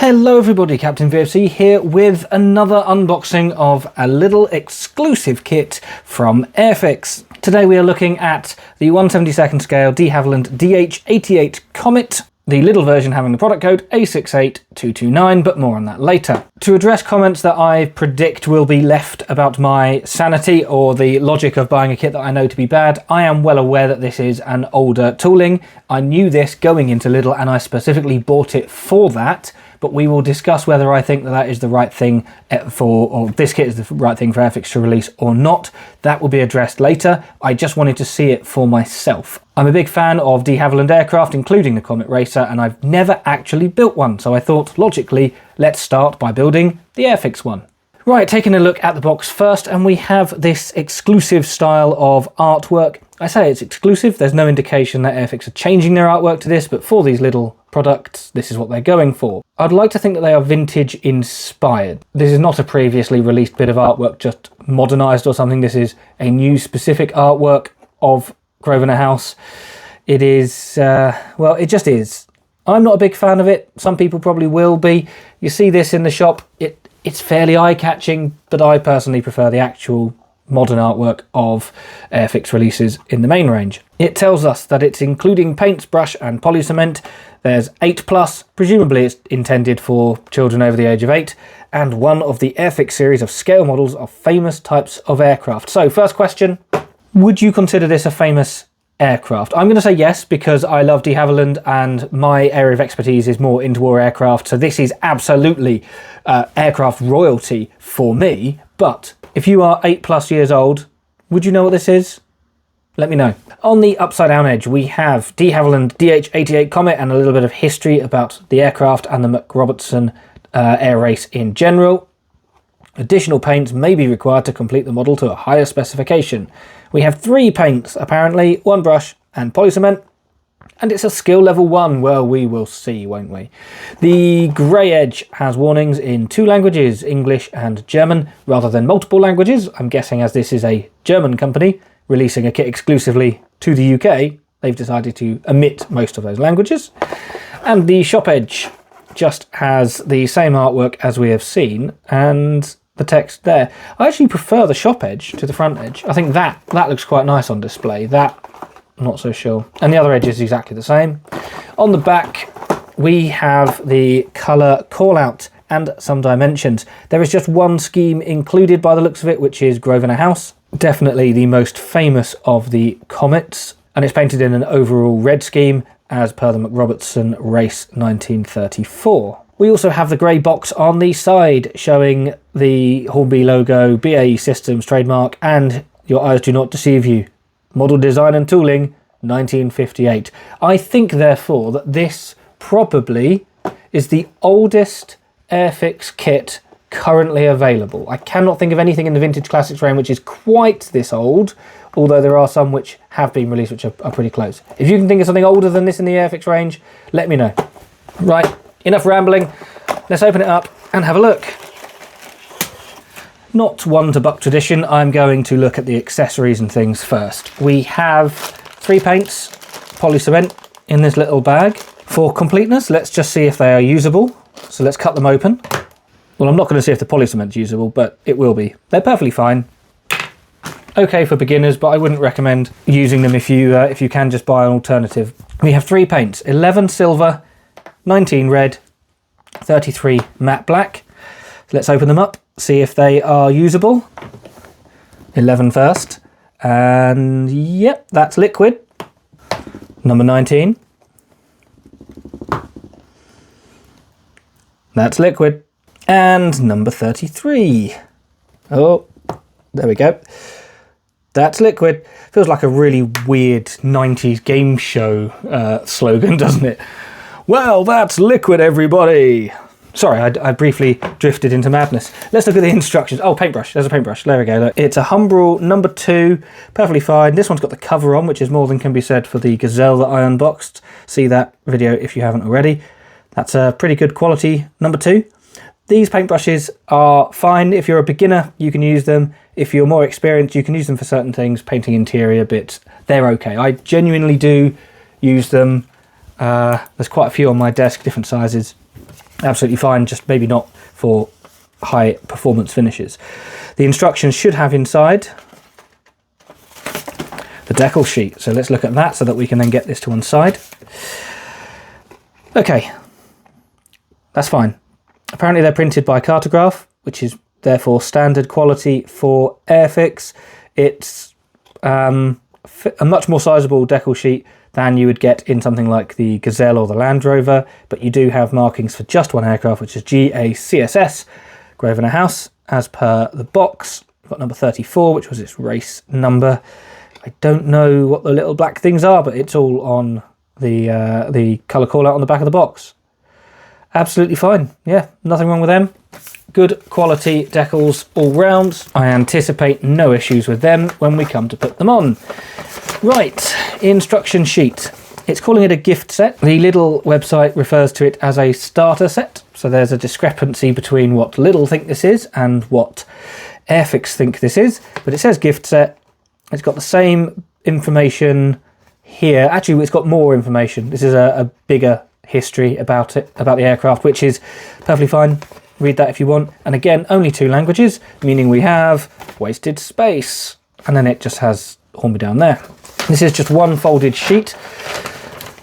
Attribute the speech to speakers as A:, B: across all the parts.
A: Hello everybody, Captain VFC here with another unboxing of a Lidl exclusive kit from Airfix. Today we are looking at the 1/72 scale de Havilland DH.88 Comet, the Lidl version having the product code A68229, but more on that later. To address comments that I predict will be left about my sanity or the logic of buying a kit that I know to be bad, I am well aware that this is an older tooling. I knew this going into Lidl and I specifically bought it for that. But we will discuss whether I think that that is the right thing or this kit is the right thing for Airfix to release or not. That will be addressed later. I just wanted to see it for myself. I'm a big fan of de Havilland aircraft, including the Comet Racer, and I've never actually built one. So I thought, logically, let's start by building the Airfix one. Right, taking a look at the box first, and we have this exclusive style of artwork. I say it's exclusive, there's no indication that Airfix are changing their artwork to this, but for these little products, this is what they're going for. I'd like to think that they are vintage inspired. This is not a previously released bit of artwork just modernized or something. This is a new specific artwork of Grosvenor House. It is, well, it just is. I'm not a big fan of it. Some people probably will be. You see this in the shop, it's fairly eye-catching, but I personally prefer the actual modern artwork of Airfix releases in the main range. It tells us that it's including paints, brush and polycement. There's 8+, presumably it's intended for children over the age of 8, and one of the Airfix series of scale models of famous types of aircraft. So first question, would you consider this a famous aircraft? I'm going to say yes, because I love de Havilland and my area of expertise is more interwar aircraft, so this is absolutely aircraft royalty for me. But if you are 8+ years old, would you know what this is? Let me know. On the upside down edge, we have de Havilland DH.88 Comet and a little bit of history about the aircraft and the McRobertson air race in general. Additional paints may be required to complete the model to a higher specification. We have 3 paints, apparently, 1 brush and polycement, and it's a skill level 1. Well, we will see, won't we? The grey edge has warnings in 2 languages, English and German, rather than multiple languages. I'm guessing as this is a German company releasing a kit exclusively to the UK, they've decided to omit most of those languages. And the shop edge just has the same artwork as we have seen, and the text there. I actually prefer the shop edge to the front edge. I think that looks quite nice on display. That, I'm not so sure. And the other edge is exactly the same. On the back, we have the colour call-out and some dimensions. There is just one scheme included by the looks of it, which is Grosvenor House. Definitely the most famous of the Comets, and it's painted in an overall red scheme as per the McRobertson Race 1934. We also have the grey box on the side showing the Hornby logo, BAE Systems trademark, and your eyes do not deceive you. Model design and tooling, 1958. I think, therefore, that this probably is the oldest Airfix kit currently available. I cannot think of anything in the Vintage Classics range which is quite this old, although there are some which have been released which are pretty close. If you can think of something older than this in the Airfix range, let me know. Right, enough rambling. Let's open it up and have a look. Not one to buck tradition, I'm going to look at the accessories and things first. We have 3 paints, polycement, in this little bag. For completeness, let's just see if they are usable. So let's cut them open. Well, I'm not going to see if the polycement's usable, but it will be. They're perfectly fine. Okay for beginners, but I wouldn't recommend using them if you can just buy an alternative. We have 3 paints, 11 silver, 19 red, 33 matte black. So let's open them up, see if they are usable. 11 first, and yep, that's liquid. Number 19. That's liquid. And number 33. Oh, there we go. That's liquid. Feels like a really weird 90s game show slogan, doesn't it? Well, that's liquid, everybody. Sorry, I briefly drifted into madness. Let's look at the instructions. Oh, paintbrush. There's a paintbrush. There we go. Look. It's a Humbrol number 2. Perfectly fine. This one's got the cover on, which is more than can be said for the Gazelle that I unboxed. See that video if you haven't already. That's a pretty good quality number 2. These paintbrushes are fine. If you're a beginner, you can use them. If you're more experienced, you can use them for certain things, painting interior bits. They're okay. I genuinely do use them. There's quite a few on my desk, different sizes. absolutely fine, just maybe not for high performance finishes. The instructions should have inside the decal sheet, so let's look at that so that we can then get this to one side. Okay, that's fine. Apparently they're printed by Cartograph, which is therefore standard quality for Airfix. It's a much more sizable decal sheet than you would get in something like the Gazelle or the Land Rover, but you do have markings for just one aircraft, which is GACSS, Grosvenor House, as per the box. We've got number 34, which was its race number. I don't know what the little black things are, but it's all on the colour call out on the back of the box. Absolutely fine. Yeah, nothing wrong with them. Good quality decals all round. I anticipate no issues with them when we come to put them on. Right, instruction sheet. It's calling it a gift set. The Lidl website refers to it as a starter set. So there's a discrepancy between what Lidl think this is and what Airfix think this is. But it says gift set. It's got the same information here. Actually, it's got more information. This is a bigger history about it, about the aircraft, which is perfectly fine. Read that if you want. And again, only 2 languages, meaning we have wasted space. And then it just has Hornby down there. This is just one folded sheet.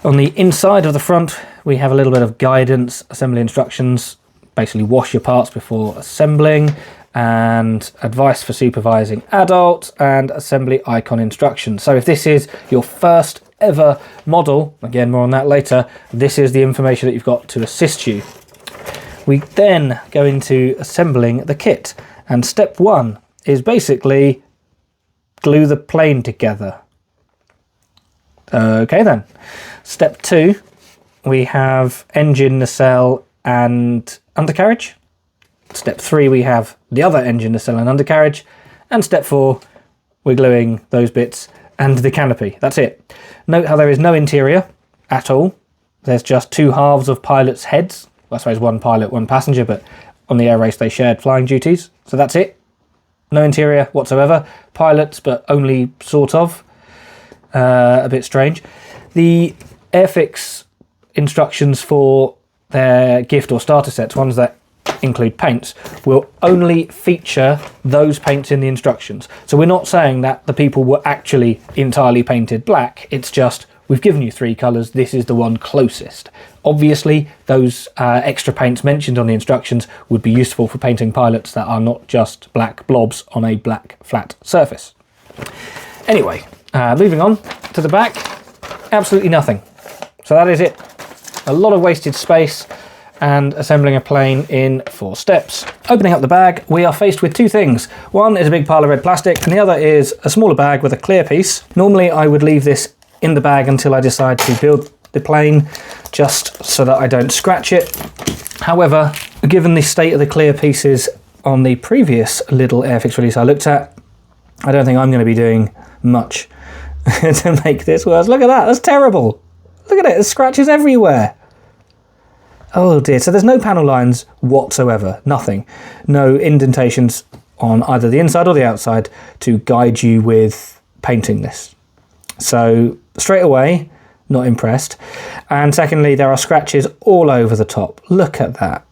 A: On the inside of the front, we have a little bit of guidance, assembly instructions, basically wash your parts before assembling, and advice for supervising adults, and assembly icon instructions. So if this is your first ever model, again, more on that later, this is the information that you've got to assist you. We then go into assembling the kit, and step 1 is basically glue the plane together. Okay then. Step 2, we have engine, nacelle and undercarriage. Step 3, we have the other engine, nacelle and undercarriage. And step 4, we're gluing those bits and the canopy. That's it. Note how there is no interior at all. There's just 2 halves of pilots' heads. Well, I suppose 1 pilot, 1 passenger, but on the air race they shared flying duties. So that's it. No interior whatsoever. Pilots, but only sort of. A bit strange. The Airfix instructions for their gift or starter sets, ones that include paints, will only feature those paints in the instructions. So we're not saying that the people were actually entirely painted black. It's just, we've given you 3 colours, this is the one closest. Obviously, those extra paints mentioned on the instructions would be useful for painting pilots that are not just black blobs on a black flat surface. Anyway, moving on to the back, absolutely nothing. So that is it. A lot of wasted space and assembling a plane in 4 steps. Opening up the bag, we are faced with 2 things. One is a big pile of red plastic, and the other is a smaller bag with a clear piece. Normally I would leave this in the bag until I decide to build the plane, just so that I don't scratch it. However, given the state of the clear pieces on the previous Lidl Airfix release I looked at, I don't think I'm going to be doing much to make this worse. Look at that, that's terrible. Look at it, there's scratches everywhere. Oh dear, so there's no panel lines whatsoever, nothing. No indentations on either the inside or the outside to guide you with painting this. So straight away, not impressed. And secondly, there are scratches all over the top. Look at that.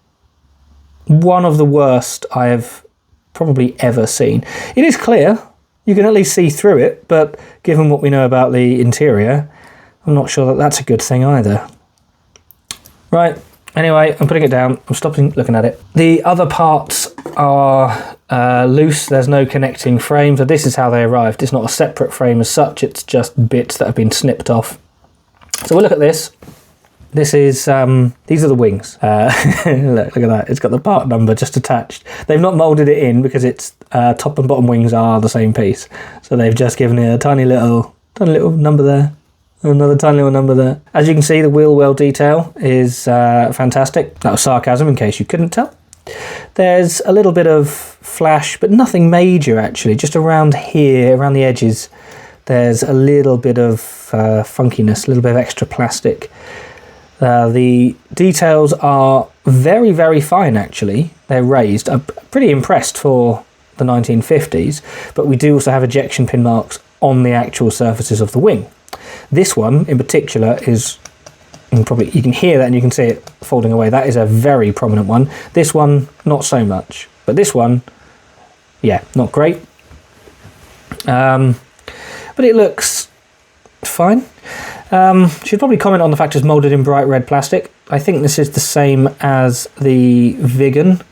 A: One of the worst I have probably ever seen. It is clear, you can at least see through it, but given what we know about the interior, I'm not sure that that's a good thing either. Right, anyway, I'm putting it down. I'm stopping looking at it. The other parts are loose. There's no connecting frame, so this is how they arrived. It's not a separate frame as such. It's just bits that have been snipped off. So we'll look at this. This is, these are the wings. Look at that. It's got the part number just attached. They've not moulded it in because it's top and bottom wings are the same piece. So they've just given it a tiny little number there. Another tiny little number there. As you can see, the wheel well detail is fantastic. That was sarcasm in case you couldn't tell. There's a little bit of flash, but nothing major actually. Just around here, around the edges, there's a little bit of funkiness, a little bit of extra plastic. The details are very, very fine actually. They're raised. I'm pretty impressed for the 1950s, but we do also have ejection pin marks on the actual surfaces of the wing. This one in particular is And probably you can hear that and you can see it folding away. That is a very prominent one. This one, not so much. But this one, yeah, not great. But it looks fine. Should probably comment on the fact it's moulded in bright red plastic. I think this is the same as the vegan,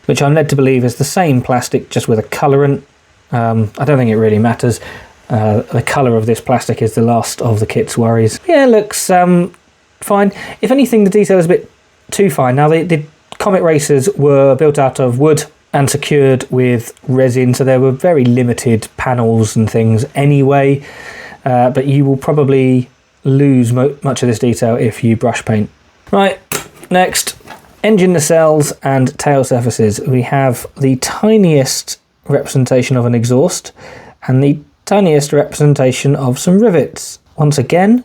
A: which I'm led to believe is the same plastic, just with a colourant. I don't think it really matters. The colour of this plastic is the last of the kit's worries. Yeah, it looks fine. If anything, the detail is a bit too fine. Now, the Comet Racers were built out of wood and secured with resin, so there were very limited panels and things anyway, but you will probably lose much of this detail if you brush paint. Right, next, engine nacelles and tail surfaces. We have the tiniest representation of an exhaust and the tiniest representation of some rivets. Once again,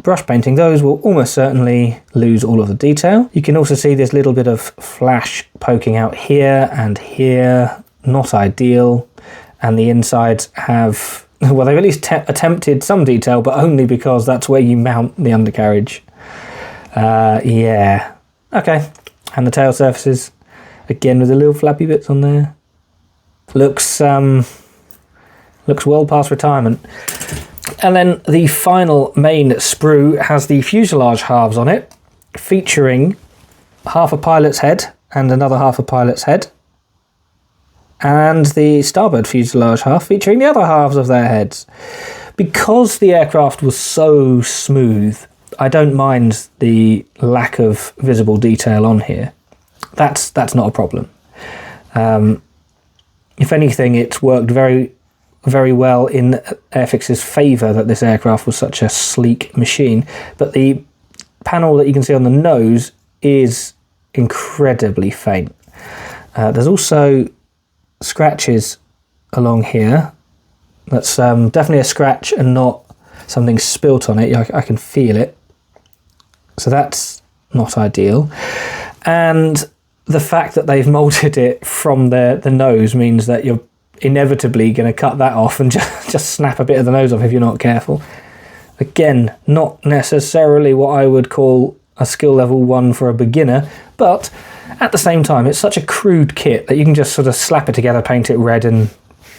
A: brush painting those will almost certainly lose all of the detail. You can also see this little bit of flash poking out here and here, not ideal. And the insides have, well, they've at least attempted some detail, but only because that's where you mount the undercarriage. Yeah, okay. And the tail surfaces, again with the little flappy bits on there. Looks well past retirement. And then the final main sprue has the fuselage halves on it, featuring half a pilot's head and another half a pilot's head, and the starboard fuselage half featuring the other halves of their heads. Because the aircraft was so smooth, I don't mind the lack of visible detail on here. That's not a problem. If anything, it's worked very well in Airfix's favour that this aircraft was such a sleek machine. But the panel that you can see on the nose is incredibly faint. There's also scratches along here. That's definitely a scratch and not something spilt on it. I can feel it. So that's not ideal. And the fact that they've moulded it from the nose means that you're inevitably going to cut that off and just snap a bit of the nose off if you're not careful. Again, not necessarily what I would call a skill level 1 for a beginner, but at the same time, it's such a crude kit that you can just sort of slap it together, paint it red and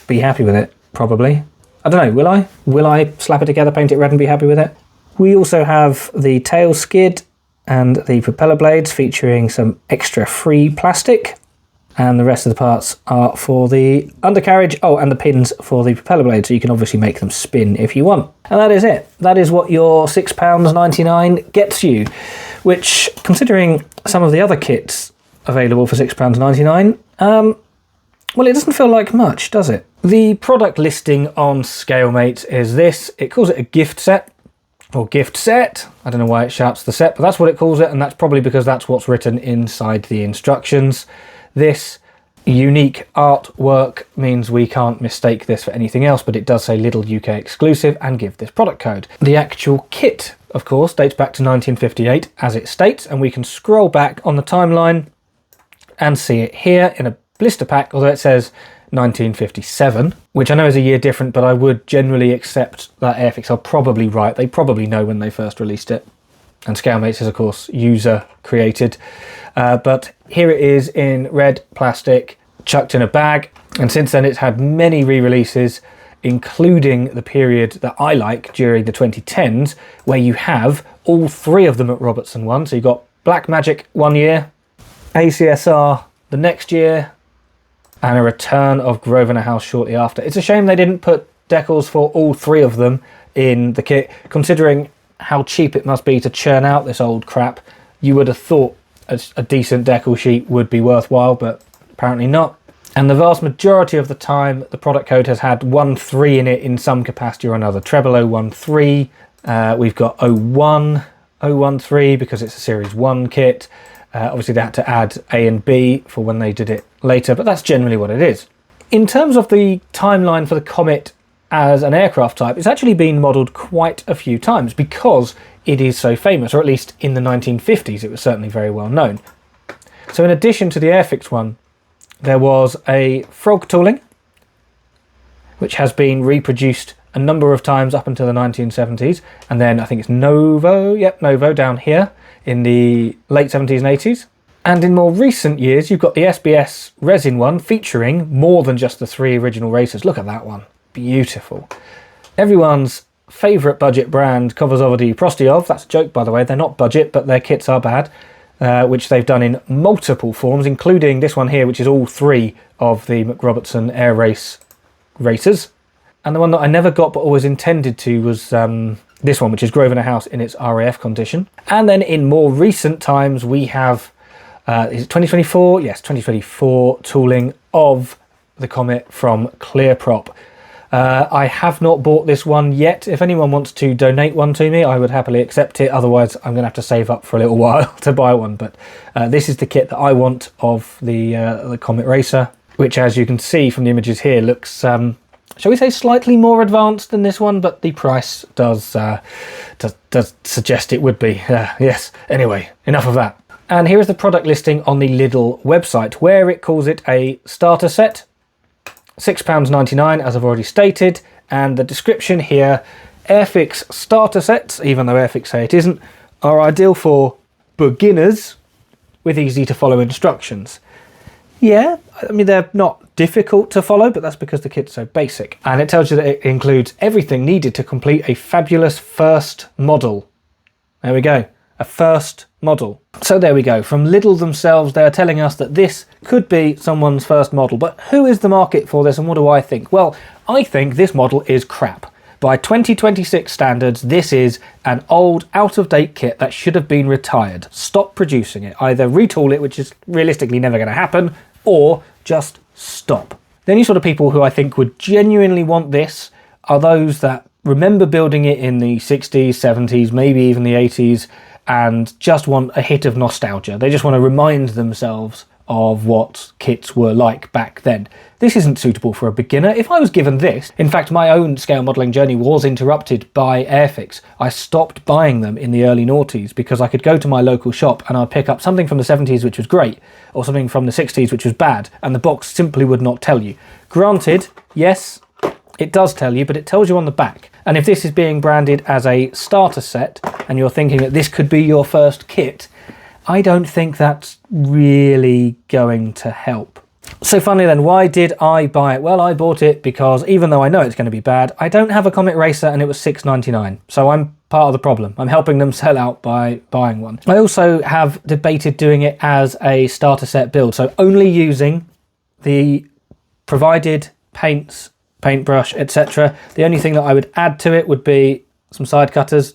A: be happy with it, probably. I don't know, will I? Will I slap it together, paint it red and be happy with it? We also have the tail skid and the propeller blades featuring some extra free plastic, and the rest of the parts are for the undercarriage. Oh, and the pins for the propeller blades, so you can obviously make them spin if you want. And that is it. That is what your £6.99 gets you, which, considering some of the other kits available for £6.99, well, it doesn't feel like much, does it? The product listing on ScaleMates is this. It calls it a gift set, or gift set. I don't know why it shouts the set, but that's what it calls it, and that's probably because that's what's written inside the instructions. This unique artwork means we can't mistake this for anything else, but it does say Lidl UK exclusive and give this product code. The actual kit, of course, dates back to 1958, as it states, and we can scroll back on the timeline and see it here in a blister pack, although it says 1957, which I know is a year different, but I would generally accept that Airfix are probably right. They probably know when they first released it. And ScaleMates is, of course, user created. But here it is in red plastic, chucked in a bag. And since then, it's had many re-releases, including the period that I like during the 2010s, where you have all three of them at Robertson 1. So you've got Black Magic 1 year, ACSR the next year, and a return of Grosvenor House shortly after. It's a shame they didn't put decals for all three of them in the kit, considering how cheap it must be to churn out this old crap. You would have thought a decent decal sheet would be worthwhile, but apparently not. And the vast majority of the time, the product code has had 13 in it in some capacity or another. Treble 013, we've got 01, 013 because it's a Series 1 kit. Obviously they had to add A and B for when they did it later, but that's generally what it is. In terms of the timeline for the Comet as an aircraft type, it's actually been modelled quite a few times because it is so famous, or at least in the 1950s it was certainly very well known. So in addition to the Airfix one, there was a frog tooling, which has been reproduced a number of times up until the 1970s, and then I think it's Novo, yep, Novo down here in the late 70s and 80s. And in more recent years, you've got the SBS resin one featuring more than just the 3 original racers. Look at that one, beautiful. Everyone's favourite budget brand, Kovazovody Prostyov, that's a joke by the way, they're not budget, but their kits are bad, which they've done in multiple forms, including this one here, which is all 3 of the McRobertson Air Race racers. And the one that I never got but always intended to was this one, which is Grosvenor House in its RAF condition. And then in more recent times, we have, is it 2024? Yes, 2024 tooling of the Comet from Clearprop. I have not bought this one yet. If anyone wants to donate one to me, I would happily accept it. Otherwise, I'm going to have to save up for a little while to buy one. But this is the kit that I want of the Comet Racer, which, as you can see from the images here, looks, shall we say, slightly more advanced than this one, but the price does suggest it would be. Yes, anyway, enough of that. And here is the product listing on the Lidl website, where it calls it a starter set, £6.99, as I've already stated, and the description here, Airfix starter sets, even though Airfix say it isn't, are ideal for beginners with easy to follow instructions. Yeah, I mean, they're not difficult to follow, but that's because the kit's so basic. And it tells you that it includes everything needed to complete a fabulous first model. There we go, a first model. So there we go, from Lidl themselves, they're telling us that this could be someone's first model. But who is the market for this and what do I think? Well, I think this model is crap. By 2026 standards, this is an old, out-of-date kit that should have been retired. Stop producing it. Either retool it, which is realistically never going to happen, or just stop. The only sort of people who I think would genuinely want this are those that remember building it in the 60s, 70s, maybe even the 80s, and just want a hit of nostalgia. They just want to remind themselves of what kits were like back then. This isn't suitable for a beginner. If I was given this, in fact, my own scale modelling journey was interrupted by Airfix. I stopped buying them in the early noughties because I could go to my local shop and I'd pick up something from the 70s which was great, or something from the 60s which was bad, and the box simply would not tell you. Granted, yes, it does tell you, but it tells you on the back. And if this is being branded as a starter set, and you're thinking that this could be your first kit, I don't think that's really going to help. So finally then, why did I buy it? Well, I bought it because even though I know it's going to be bad, I don't have a Comet Racer and it was $6.99. So I'm part of the problem. I'm helping them sell out by buying one. I also have debated doing it as a starter set build. So only using the provided paints, paintbrush, etc. The only thing that I would add to it would be some side cutters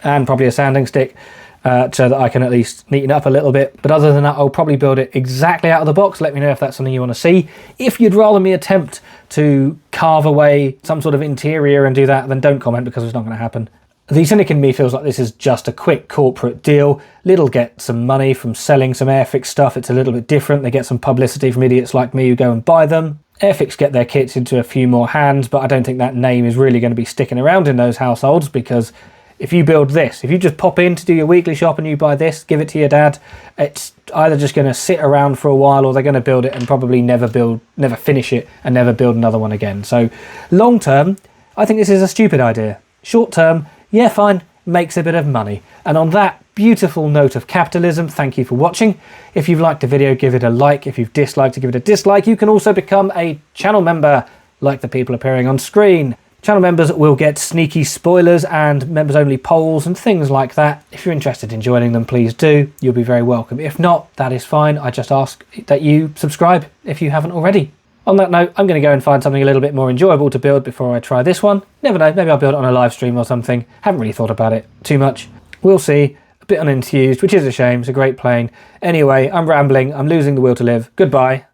A: and probably a sanding stick, so that I can at least neaten up a little bit. But other than that, I'll probably build it exactly out of the box. Let me know if that's something you want to see. If you'd rather me attempt to carve away some sort of interior and do that, then don't comment because it's not going to happen. The cynic in me feels like this is just a quick corporate deal. Lidl get some money from selling some Airfix stuff. It's a little bit different. They get some publicity from idiots like me who go and buy them. Airfix get their kits into a few more hands, but I don't think that name is really going to be sticking around in those households, because if you build this, if you just pop in to do your weekly shop and you buy this, give it to your dad, it's either just going to sit around for a while, or they're going to build it and probably never finish it and never build another one again. So long term, I think this is a stupid idea. Short term, yeah, fine, makes a bit of money. And on that beautiful note of capitalism, thank you for watching. If you've liked the video, give it a like. If you've disliked it, give it a dislike. You can also become a channel member, like the people appearing on screen. Channel members will get sneaky spoilers and members-only polls and things like that. If you're interested in joining them, please do. You'll be very welcome. If not, that is fine. I just ask that you subscribe if you haven't already. On that note, I'm going to go and find something a little bit more enjoyable to build before I try this one. Never know, maybe I'll build it on a live stream or something. Haven't really thought about it too much. We'll see. A bit unenthused, which is a shame. It's a great plane. Anyway, I'm rambling. I'm losing the will to live. Goodbye.